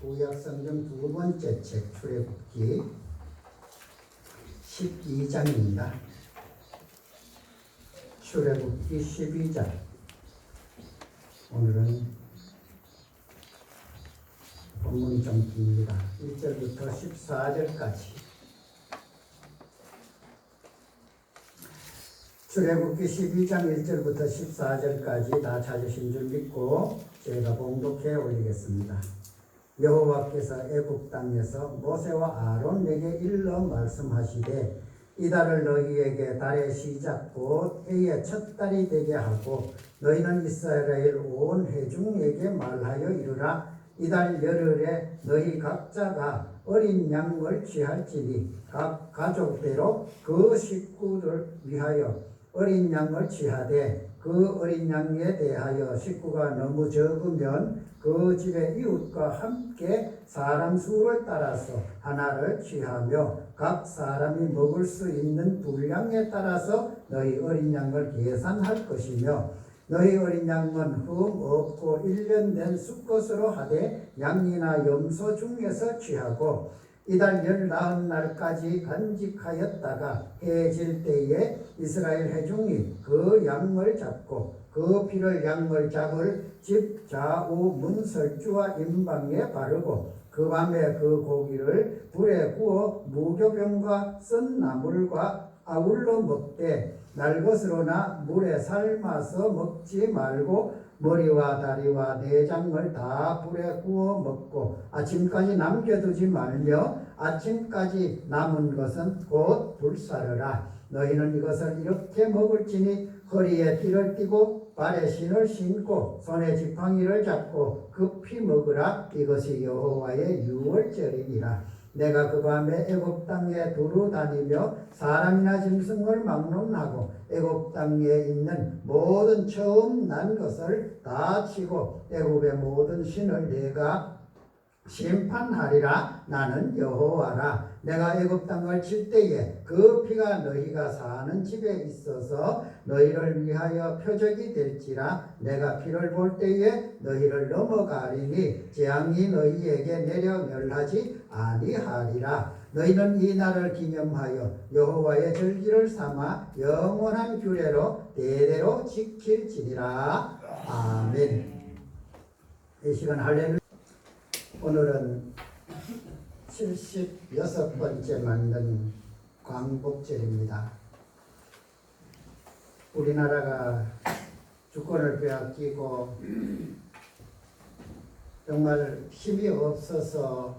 구약성경 두 번째 책 출애굽기 12장입니다. 출애굽기 12장. 오늘은 본문이 좀 깁니다. 1절부터 14절까지. 출애굽기 12장 1절부터 14절까지 다 찾으신 줄 믿고 제가 봉독해 올리겠습니다. 여호와께서 애굽 땅에서 모세와 아론에게 일러 말씀하시되 이달을 너희에게 달의 시작 곧 해의 첫 달이 되게 하고 너희는 이스라엘 온 회중에게 말하여 이르라. 이달 열흘에 너희 각자가 어린 양을 취할지니 각 가족대로 그 식구를 위하여 어린 양을 취하되 그 어린 양에 대하여 식구가 너무 적으면 그 집의 이웃과 함께 사람 수를 따라서 하나를 취하며 각 사람이 먹을 수 있는 분량에 따라서 너희 어린 양을 계산할 것이며 너희 어린 양은 흠 없고 1년 된 수컷으로 하되 양이나 염소 중에서 취하고 이달 19날까지 간직하였다가 해 질 때에 이스라엘 회중이 그 양을 잡고 그 피를 양을 잡을 집 좌우 문설주와 임방에 바르고 그 밤에 그 고기를 불에 구워 무교병과 쓴 나물과 아울러 먹되 날것으로나 물에 삶아서 먹지 말고 머리와 다리와 내장을 다 불에 구워 먹고 아침까지 남겨두지 말며 아침까지 남은 것은 곧 불사르라. 너희는 이것을 이렇게 먹을지니 허리에 띠를 띠고 발에 신을 신고 손에 지팡이를 잡고 급히 먹으라. 이것이 여호와의 유월절이니라. 내가 그 밤에 애굽 땅에 두루 다니며 사람이나 짐승을 막론하고 애굽 땅에 있는 모든 처음 난 것을 다 치고 애굽의 모든 신을 내가 심판하리라. 나는 여호와라. 내가 애굽 땅을 칠 때에 그 피가 너희가 사는 집에 있어서 너희를 위하여 표적이 될지라. 내가 피를 볼 때에 너희를 넘어가리니 재앙이 너희에게 내려 멸하지 아니하리라. 너희는 이 날을 기념하여 여호와의 절기를 삼아 영원한 규례로 대대로 지킬지니라. 아멘. 이 시간 할렐루야. 오늘은 76번째 만든 광복절입니다. 우리나라가 주권을 빼앗기고 정말 힘이 없어서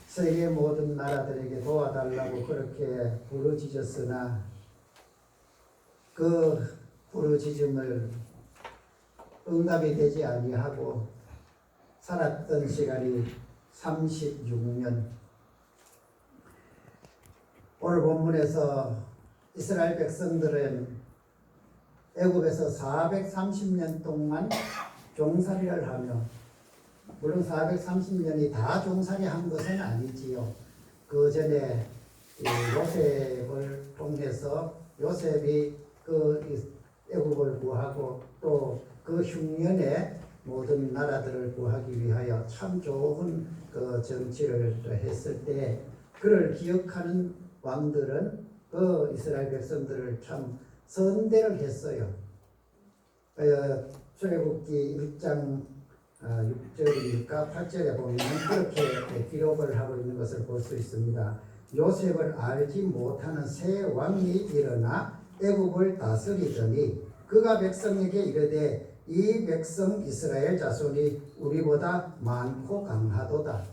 세계 모든 나라들에게 도와달라고 그렇게 부르짖었으나 그 부르짖음을 응답이 되지 아니하고 살았던 시간이 36년. 오늘 본문에서 이스라엘 백성들은 애굽에서 430년 동안 종살이를 하며, 물론 430년이 다 종살이 한 것은 아니지요. 그 전에 요셉을 통해서 요셉이 그 애굽을 구하고 또 그 흉년에 모든 나라들을 구하기 위하여 참 좋은 그 정치를 했을 때 그를 기억하는 왕들은 그 이스라엘 백성들을 참 선대를 했어요. 출애굽기 1장 6절이니까 8절에 보면 그렇게 기록을 하고 있는 것을 볼 수 있습니다. 요셉을 알지 못하는 새 왕이 일어나 애굽을 다스리더니 그가 백성에게 이르되 이 백성 이스라엘 자손이 우리보다 많고 강하도다.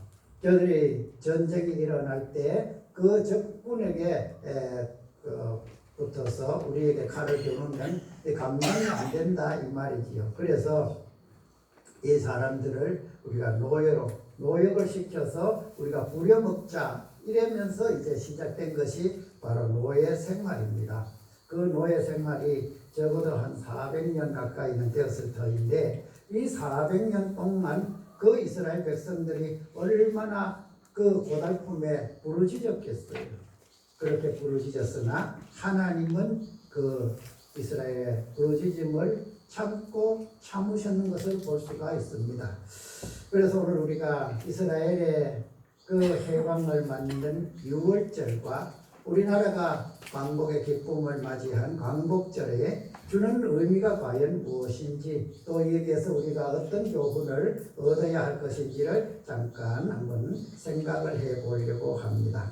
저들이 전쟁이 일어날 때 그 적군에게 붙어서 우리에게 칼을 겨누면 감당이 안 된다 이 말이지요. 그래서 이 사람들을 우리가 노역을 시켜서 우리가 부려먹자 이러면서 이제 시작된 것이 바로 노예 생활입니다. 그 노예 생활이 적어도 한 400년 가까이는 되었을 터인데 이 400년 동안 그 이스라엘 백성들이 얼마나 그 고달픔에 부르짖었겠어요. 그렇게 부르짖었으나 하나님은 그 이스라엘의 부르짖음을 참고 참으셨는 것을 볼 수가 있습니다. 그래서 오늘 우리가 이스라엘의 그 해방을 만든 유월절과 우리나라가 광복의 기쁨을 맞이한 광복절에 주는 의미가 과연 무엇인지, 또 여기에서 우리가 어떤 교훈을 얻어야 할 것인지를 잠깐 한번 생각을 해 보려고 합니다.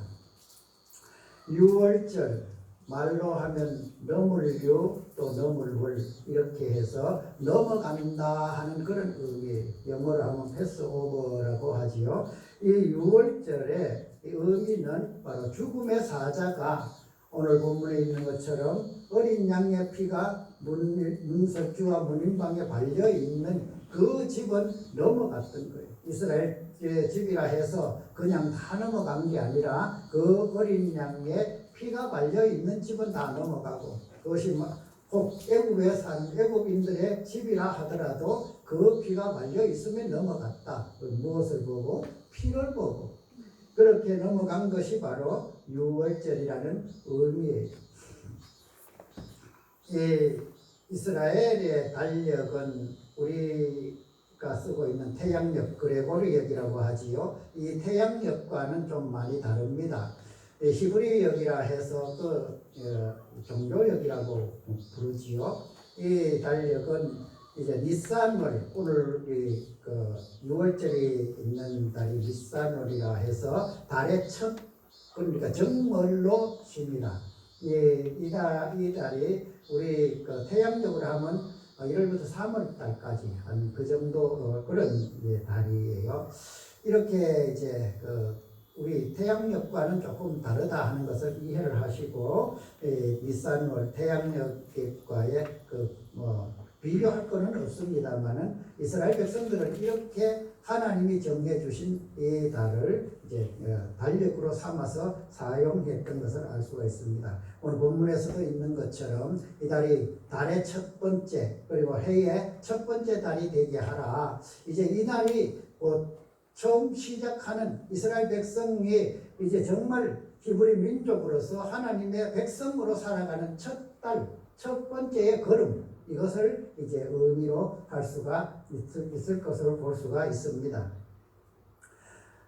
유월절, 말로 하면 너물유 또 너물월 이렇게 해서 넘어간다 하는 그런 의미, 영어로 하면 패스오버라고 하지요. 이 유월절의 의미는 바로 죽음의 사자가 오늘 본문에 있는 것처럼 어린 양의 피가 문석주와 문인방에 발려 있는 그 집은 넘어갔던 거예요. 이스라엘 집이라 해서 그냥 다 넘어간 게 아니라 그 어린 양의 피가 발려 있는 집은 다 넘어가고, 그것이 혹 애굽에 산 애굽인들의 집이라 하더라도 그 피가 발려 있으면 넘어갔다. 무엇을 보고? 피를 보고. 그렇게 넘어간 것이 바로 유월절이라는 의미예요. 이 이스라엘의 달력은 우리가 쓰고 있는 태양력, 그레고리역이라고 하지요. 이 태양력과는 좀 많이 다릅니다. 히브리역이라 해서 그 종교역이라고 부르지요. 이 달력은 이제 니산월, 오늘 그 6월절이 있는 달이 니산월이라 해서 달의 첫, 그러니까 정월로 쉽니다. 이 달이 우리 그 태양적으로 하면 1월부터 3월 달까지 한 그 정도 그런 달이에요. 이렇게 이제 우리 태양력과는 조금 다르다 하는 것을 이해를 하시고, 니산월 태양력과의 비교할 것은 없습니다만은 이스라엘 백성들은 이렇게 하나님이 정해 주신 이 달을 이제 달력으로 삼아서 사용했던 것을 알 수가 있습니다. 오늘 본문에서도 있는 것처럼 이 달이 달의 첫 번째, 그리고 해의 첫 번째 달이 되게 하라. 이제 이 날이 처음 시작하는 이스라엘 백성이 이제 정말 히브리 민족으로서 하나님의 백성으로 살아가는 첫 달, 첫 번째의 걸음, 이것을 이제 의미로 할 수가 있을 것으로 볼 수가 있습니다.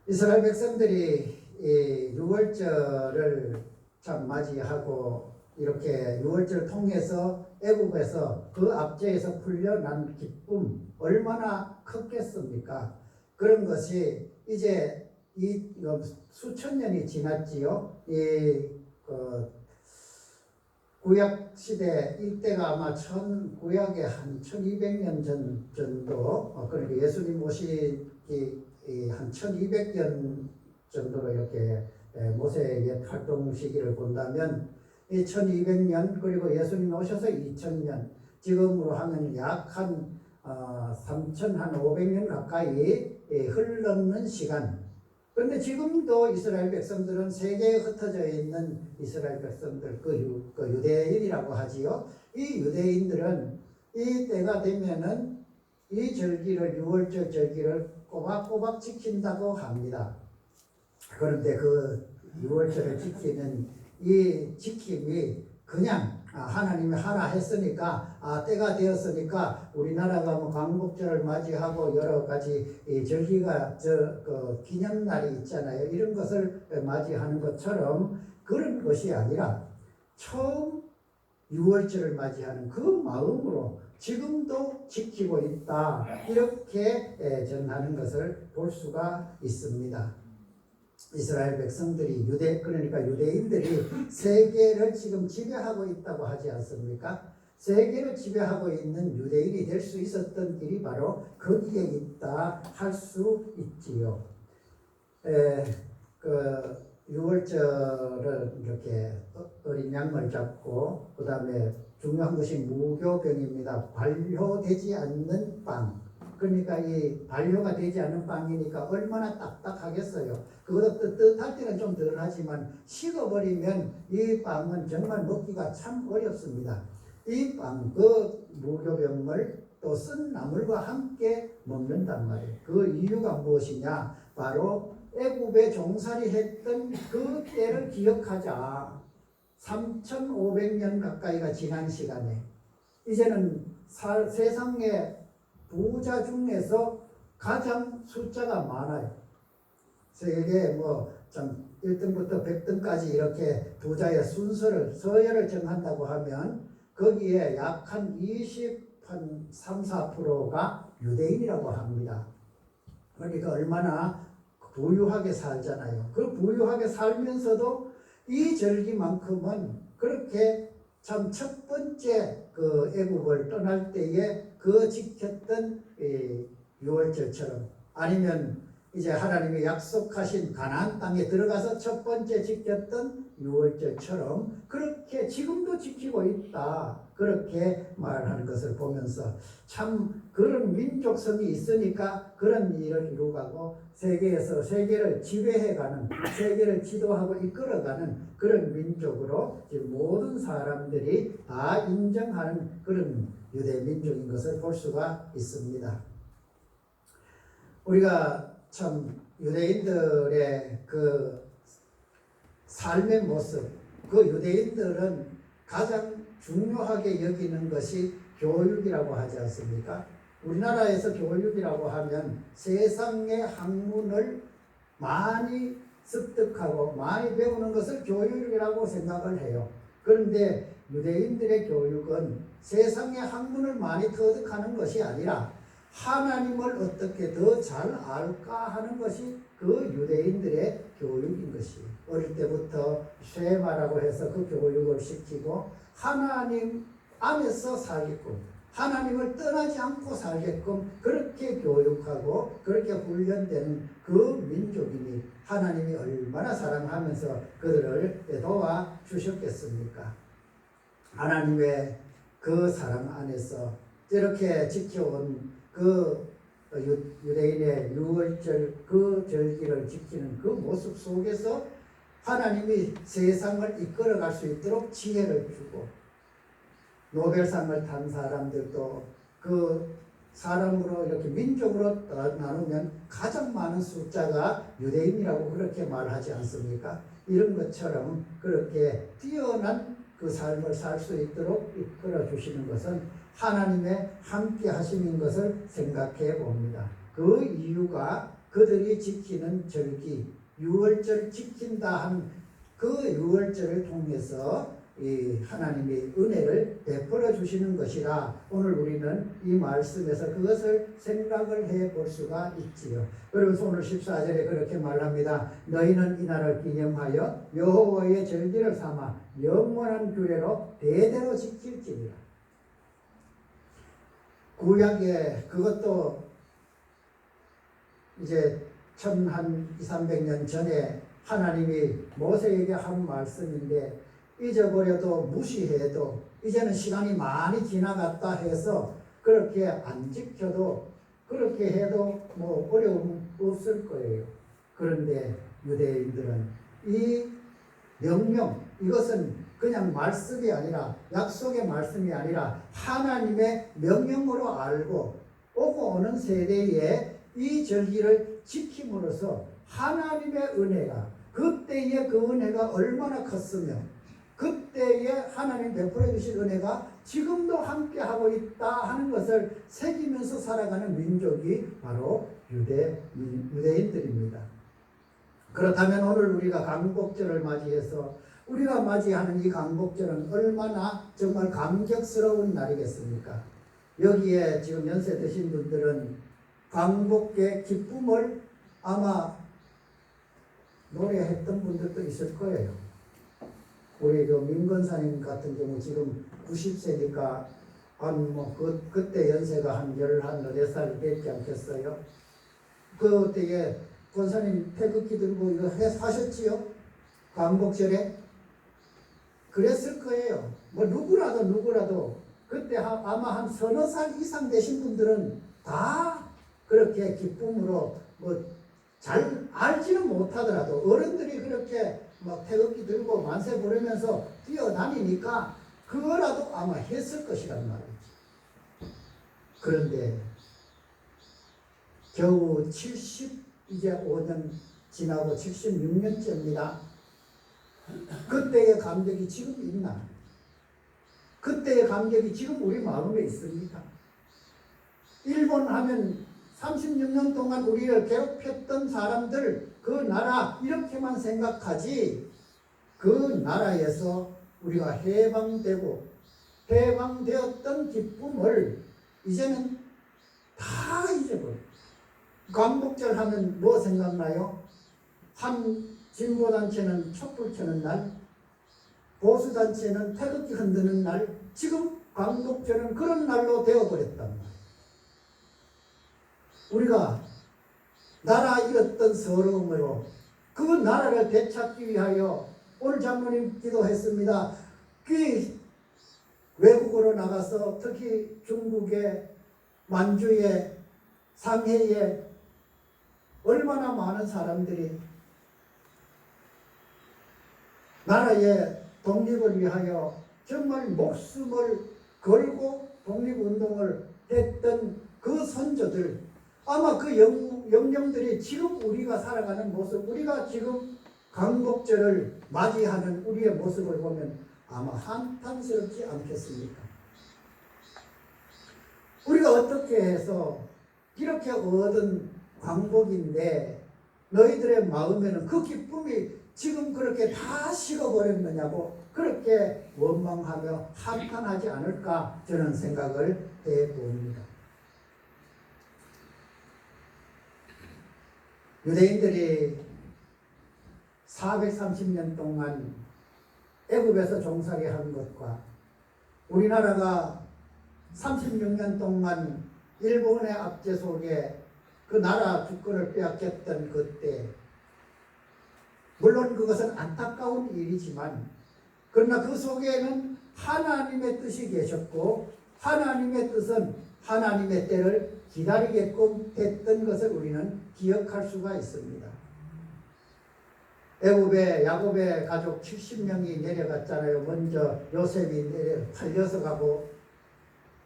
이스라엘 백성들이 이 유월절을 참 맞이하고 이렇게 유월절을 통해서 애굽에서 그 압제에서 풀려난 기쁨 얼마나 컸겠습니까? 그런 것이 이제 이 수천 년이 지났지요. 구약 시대 이때가 아마 구약의 한 1200년 정도, 그러니까 예수님 오시기 한 1200년 정도로 이렇게 모세의 옛 활동 시기를 본다면 이 1200년, 그리고 예수님 오셔서 2000년, 지금으로 하면 약 한 3500년 가까이 흘러는 시간. 그런데 지금도 이스라엘 백성들은 세계에 흩어져 있는 이스라엘 백성들, 그 유대인이라고 하지요. 이 유대인들은 이 때가 되면은 이 절기를, 유월절 절기를 꼬박꼬박 지킨다고 합니다. 그런데 그 유월절을 지키는 이 지킴이 그냥 하나님이 하라 했으니까, 때가 되었으니까 우리나라가 광복절을 맞이하고 여러 가지 절기가 기념날이 있잖아요. 이런 것을 맞이하는 것처럼 그런 것이 아니라 처음 유월절을 맞이하는 그 마음으로 지금도 지키고 있다, 이렇게 전하는 것을 볼 수가 있습니다. 이스라엘 백성들이 그러니까 유대인들이 세계를 지금 지배하고 있다고 하지 않습니까? 세계를 지배하고 있는 유대인이 될 수 있었던 길이 바로 거기에 있다 할 수 있지요. 유월절은 이렇게 어린 양을 잡고, 그 다음에 중요한 것이 무교병입니다. 발효되지 않는 빵. 그러니까 이 발효가 되지 않는 빵이니까 얼마나 딱딱하겠어요. 그것도 뜨뜻할 때는 좀 덜하지만 식어버리면 이 빵은 정말 먹기가 참 어렵습니다. 이 빵, 그 무교병을 또 쓴 나물과 함께 먹는단 말이에요. 그 이유가 무엇이냐? 바로 애굽에 종살이 했던 그 때를 기억하자. 3500년 가까이가 지난 시간에 이제는 세상의 부자 중에서 가장 숫자가 많아요. 세계 참 1등부터 100등까지 이렇게 부자의 순서를 서열을 정한다고 하면 거기에 약 한 3, 4%가 유대인이라고 합니다. 그러니까 얼마나 부유하게 살잖아요. 그 부유하게 살면서도 이 절기만큼은 그렇게 참 첫 번째 그 애국을 떠날 때에 그 지켰던 유월절처럼 아니면 이제 하나님이 약속하신 가나안 땅에 들어가서 첫 번째 지켰던 유월절처럼 그렇게 지금도 지키고 있다. 그렇게 말하는 것을 보면서 참 그런 민족성이 있으니까 그런 일을 이루가고 세계에서 세계를 지배해가는, 세계를 지도하고 이끌어가는 그런 민족으로 지금 모든 사람들이 다 인정하는 그런 유대 민족인 것을 볼 수가 있습니다. 우리가 참 유대인들의 그 삶의 모습, 그 유대인들은 가장 중요하게 여기는 것이 교육이라고 하지 않습니까? 우리나라에서 교육이라고 하면 세상의 학문을 많이 습득하고 많이 배우는 것을 교육이라고 생각을 해요. 그런데 유대인들의 교육은 세상의 학문을 많이 터득하는 것이 아니라 하나님을 어떻게 더 잘 알까 하는 것이 그 유대인들의 교육인 것이 어릴 때부터 쉐마라고 해서 그 교육을 시키고 하나님 안에서 살게끔 하나님을 떠나지 않고 살게끔 그렇게 교육하고 그렇게 훈련되는 그 민족이니 하나님이 얼마나 사랑하면서 그들을 도와주셨겠습니까? 하나님의 그 사랑 안에서 이렇게 지켜온 그 유대인의 유월절 그 절기를 지키는 그 모습 속에서 하나님이 세상을 이끌어갈 수 있도록 지혜를 주고 노벨상을 탄 사람들도 그 사람으로 이렇게 민족으로 나누면 가장 많은 숫자가 유대인이라고 그렇게 말하지 않습니까? 이런 것처럼 그렇게 뛰어난 그 삶을 살 수 있도록 이끌어 주시는 것은 하나님의 함께 하심인 것을 생각해 봅니다. 그 이유가 그들이 지키는 절기, 유월절 지킨다 한 그 유월절을 통해서 이 하나님의 은혜를 베풀어 주시는 것이라 오늘 우리는 이 말씀에서 그것을 생각을 해 볼 수가 있지요. 그러면서 오늘 14절에 그렇게 말합니다. 너희는 이날을 기념하여 여호와의 절기를 삼아 영원한 규례로 대대로 지킬지니라. 구약에 그것도 이제 한 200~300년 전에 하나님이 모세에게 한 말씀인데 잊어버려도 무시해도 이제는 시간이 많이 지나갔다 해서 그렇게 안 지켜도 그렇게 해도 어려움 없을 거예요. 그런데 유대인들은 이 명령 이것은 그냥 말씀이 아니라 약속의 말씀이 아니라 하나님의 명령으로 알고 오고 오는 세대에 이 절기를 지킴으로써 하나님의 은혜가 그때의 그 은혜가 얼마나 컸으며 그때에 하나님 베풀어 주신 은혜가 지금도 함께하고 있다 하는 것을 새기면서 살아가는 민족이 바로 유대인들입니다. 그렇다면 오늘 우리가 강복절을 맞이해서 우리가 맞이하는 이 강복절은 얼마나 정말 감격스러운 날이겠습니까? 여기에 지금 연세 드신 분들은 강복의 기쁨을 아마 노래했던 분들도 있을 거예요. 우리 그 민건사님 같은 경우 지금 90세니까 그때 연세가 한 14살 됐지 않겠어요? 그때에 권사님 태극기 들고 이거 하셨지요? 광복절에? 그랬을 거예요. 누구라도 그때 아마 한 서너 살 이상 되신 분들은 다 그렇게 기쁨으로 잘 알지는 못하더라도 어른들이 그렇게 태극기 들고 만세 부르면서 뛰어다니니까 그거라도 아마 했을 것이란 말이지. 그런데 겨우 이제 5년 지나고 76년째입니다. 그때의 감격이 지금 있나? 그때의 감격이 지금 우리 마음에 있습니까? 일본 하면 36년 동안 우리를 괴롭혔던 사람들, 그 나라 이렇게만 생각하지, 그 나라에서 우리가 해방되었던 기쁨을 이제는 다 잊어버려. 광복절 하면 뭐 생각나요? 한 진보단체는 촛불 켜는 날, 보수단체는 태극기 흔드는 날, 지금 광복절은 그런 날로 되어버렸단 말이에요. 우리가 나라 잃었던 서러움으로 그 나라를 되찾기 위하여 오늘 장로님 기도했습니다. 그 외국으로 나가서 특히 중국에, 만주에, 상해에 얼마나 많은 사람들이 나라의 독립을 위하여 정말 목숨을 걸고 독립운동을 했던 그 선조들, 아마 그 영령들이 지금 우리가 살아가는 모습, 우리가 지금 광복절을 맞이하는 우리의 모습을 보면 아마 한탄스럽지 않겠습니까? 우리가 어떻게 해서 이렇게 얻은 광복인데 너희들의 마음에는 그 기쁨이 지금 그렇게 다 식어버렸느냐고 그렇게 원망하며 한탄하지 않을까 저는 생각을 해봅니다. 유대인들이 430년 동안 애굽에서 종살이 한 것과 우리나라가 36년 동안 일본의 압제 속에 그 나라 주권을 빼앗겼던 그때, 물론 그것은 안타까운 일이지만 그러나 그 속에는 하나님의 뜻이 계셨고 하나님의 뜻은 하나님의 때를 기다리게끔 했던 것을 우리는 기억할 수가 있습니다. 애굽에 야곱의 가족 70명이 내려갔잖아요. 먼저 요셉이 팔려서 가고,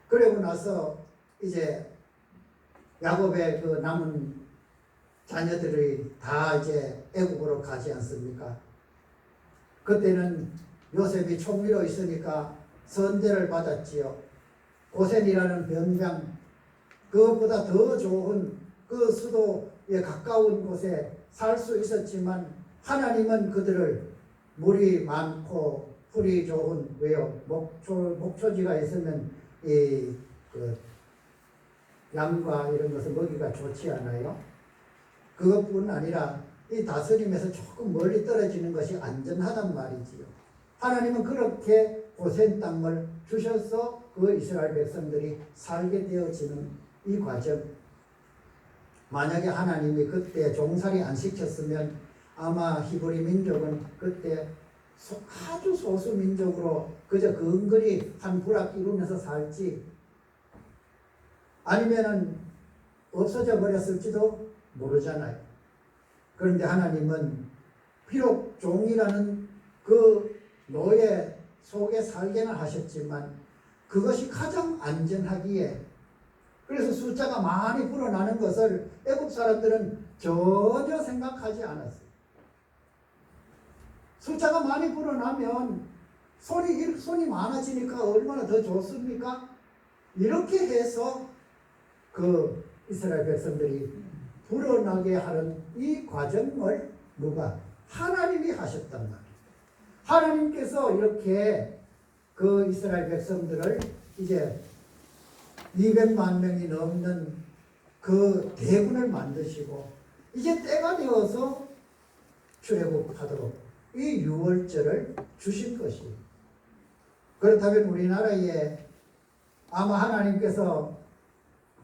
그러고 나서 이제 야곱의 그 남은 자녀들이 다 이제 애굽으로 가지 않습니까? 그때는 요셉이 총리로 있으니까 선대를 받았지요. 고센이라는 변장, 그것보다 더 좋은 그 수도에 가까운 곳에 살 수 있었지만 하나님은 그들을 물이 많고 풀이 좋은, 왜요? 목초지가 있으면 그 양과 이런 것을 먹이가 좋지 않아요? 그것뿐 아니라 이 다스림에서 조금 멀리 떨어지는 것이 안전하단 말이지요. 하나님은 그렇게 고센 땅을 주셔서 그 이스라엘 백성들이 살게 되어지는 이 과정, 만약에 하나님이 그때 종살이 안 시켰으면 아마 히브리 민족은 그때 아주 소수 민족으로 그저 근거리 한 부락 이루면서 살지, 아니면은 없어져 버렸을지도 모르잖아요. 그런데 하나님은 비록 종이라는 그 노예 속에 살게는 하셨지만 그것이 가장 안전하기에, 그래서 숫자가 많이 불어나는 것을 애국 사람들은 전혀 생각하지 않았어요. 숫자가 많이 불어나면 손이 많아지니까 얼마나 더 좋습니까? 이렇게 해서 그 이스라엘 백성들이 불어나게 하는 이 과정을 누가? 하나님이 하셨단 말이에요. 하나님께서 이렇게 그 이스라엘 백성들을 이제 200만 명이 넘는 그 대군을 만드시고 이제 때가 되어서 출애굽하도록 이 유월절을 주신 것이에요. 그렇다면 우리나라에 아마 하나님께서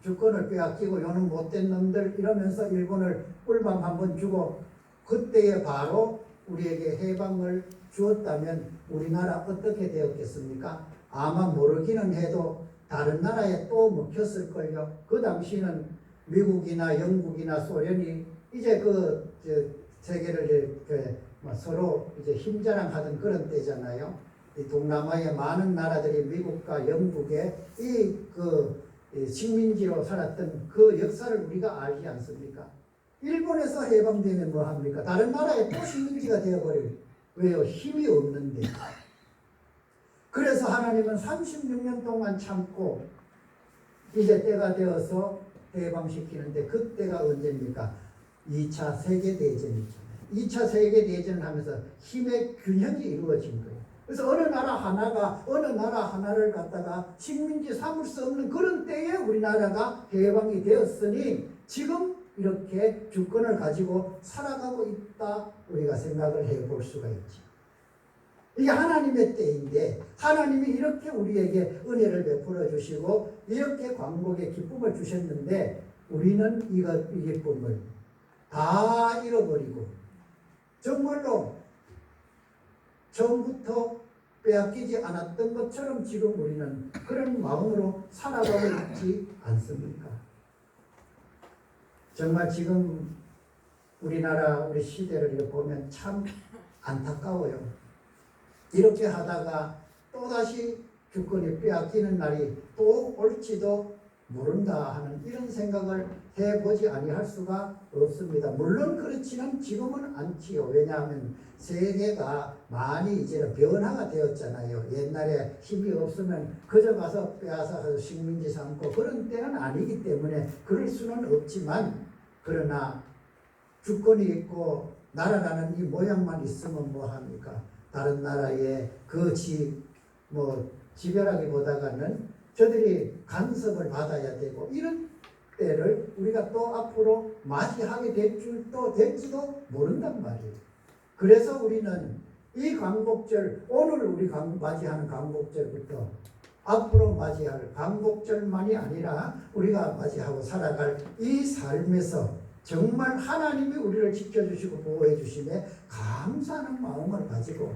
주권을 빼앗기고 요는 못된 놈들 이러면서 일본을 꿀밤 한번 주고 그때에 바로 우리에게 해방을 주었다면 우리나라 어떻게 되었겠습니까? 아마 모르기는 해도 다른 나라에 또 먹혔을걸요. 그 당시는 미국이나 영국이나 소련이 이제 세계를 서로 이제 힘자랑하던 그런 때잖아요. 이 동남아의 많은 나라들이 미국과 영국의 식민지로 살았던 그 역사를 우리가 알지 않습니까? 일본에서 해방되면 뭐 합니까? 다른 나라에 또 식민지가 되어버려요. 왜요? 힘이 없는데. 그래서 하나님은 36년 동안 참고 이제 때가 되어서 해방시키는데 그때가 언제입니까? 2차 세계대전이죠. 2차 세계대전을 하면서 힘의 균형이 이루어진 거예요. 그래서 어느 나라 하나를 갖다가 식민지 삼을 수 없는 그런 때에 우리나라가 해방이 되었으니 지금 이렇게 주권을 가지고 살아가고 있다 우리가 생각을 해볼 수가 있죠. 이게 하나님의 때인데 하나님이 이렇게 우리에게 은혜를 베풀어 주시고 이렇게 광복의 기쁨을 주셨는데 우리는 이 기쁨을 다 잃어버리고 정말로 처음부터 빼앗기지 않았던 것처럼 지금 우리는 그런 마음으로 살아가고 있지 않습니까? 정말 지금 우리나라 우리 시대를 보면 참 안타까워요. 이렇게 하다가 또다시 주권이 빼앗기는 날이 또 올지도 모른다 하는 이런 생각을 해보지 아니할 수가 없습니다. 물론 그렇지는 지금은 않지요. 왜냐하면 세계가 많이 이제 변화가 되었잖아요. 옛날에 힘이 없으면 그저 가서 빼앗아서 식민지 삼고 그런 때는 아니기 때문에 그럴 수는 없지만 그러나 주권이 있고 나라라는 이 모양만 있으면 뭐합니까? 다른 나라의 그 지별하기보다는 저들이 간섭을 받아야 되고 이런 때를 우리가 또 앞으로 맞이하게 될지도 모른단 말이에요. 그래서 우리는 이 광복절, 오늘 우리 맞이하는 광복절부터 앞으로 맞이할 광복절만이 아니라 우리가 맞이하고 살아갈 이 삶에서 정말 하나님이 우리를 지켜주시고 보호해 주심에 감사하는 마음을 가지고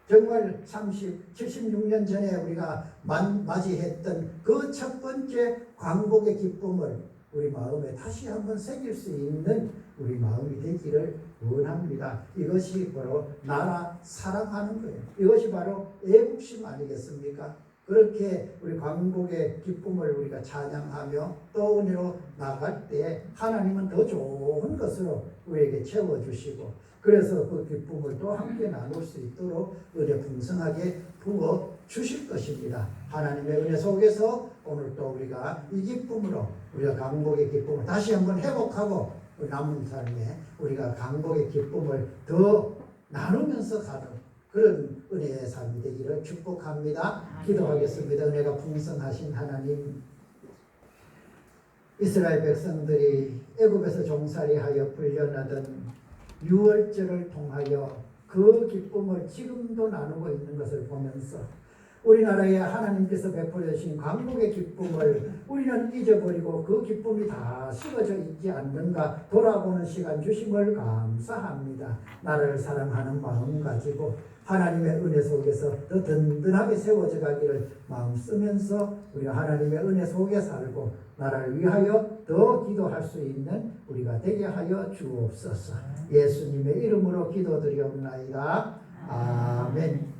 정말 76년 전에 우리가 맞이했던 그 첫 번째 광복의 기쁨을 우리 마음에 다시 한번 새길 수 있는 우리 마음이 되기를 원합니다. 이것이 바로 나라 사랑하는 거예요. 이것이 바로 애국심 아니겠습니까? 그렇게 우리 광복의 기쁨을 우리가 찬양하며 또 은혜로 나갈 때 하나님은 더 좋은 것으로 우리에게 채워주시고 그래서 그 기쁨을 또 함께 나눌 수 있도록 은혜 풍성하게 부어 주실 것입니다. 하나님의 은혜 속에서 오늘 또 우리가 이 기쁨으로 우리가 광복의 기쁨을 다시 한번 회복하고 남은 삶에 우리가 광복의 기쁨을 더 나누면서 가는 그런 은혜의 삶이 되기를 축복합니다. 기도하겠습니다. 은혜가 풍성하신 하나님, 이스라엘 백성들이 애굽에서 종살이하여 풀려나던 유월절을 통하여 그 기쁨을 지금도 나누고 있는 것을 보면서 우리나라에 하나님께서 베풀어 주신 광복의 기쁨을 우리는 잊어버리고 그 기쁨이 다 식어져 있지 않는가 돌아보는 시간 주심을 감사합니다. 나를 사랑하는 마음 가지고 하나님의 은혜 속에서 더 든든하게 세워져 가기를 마음 쓰면서 우리가 하나님의 은혜 속에 살고 나라를 위하여 더 기도할 수 있는 우리가 되게 하여 주옵소서. 예수님의 이름으로 기도드리옵나이다. 아멘.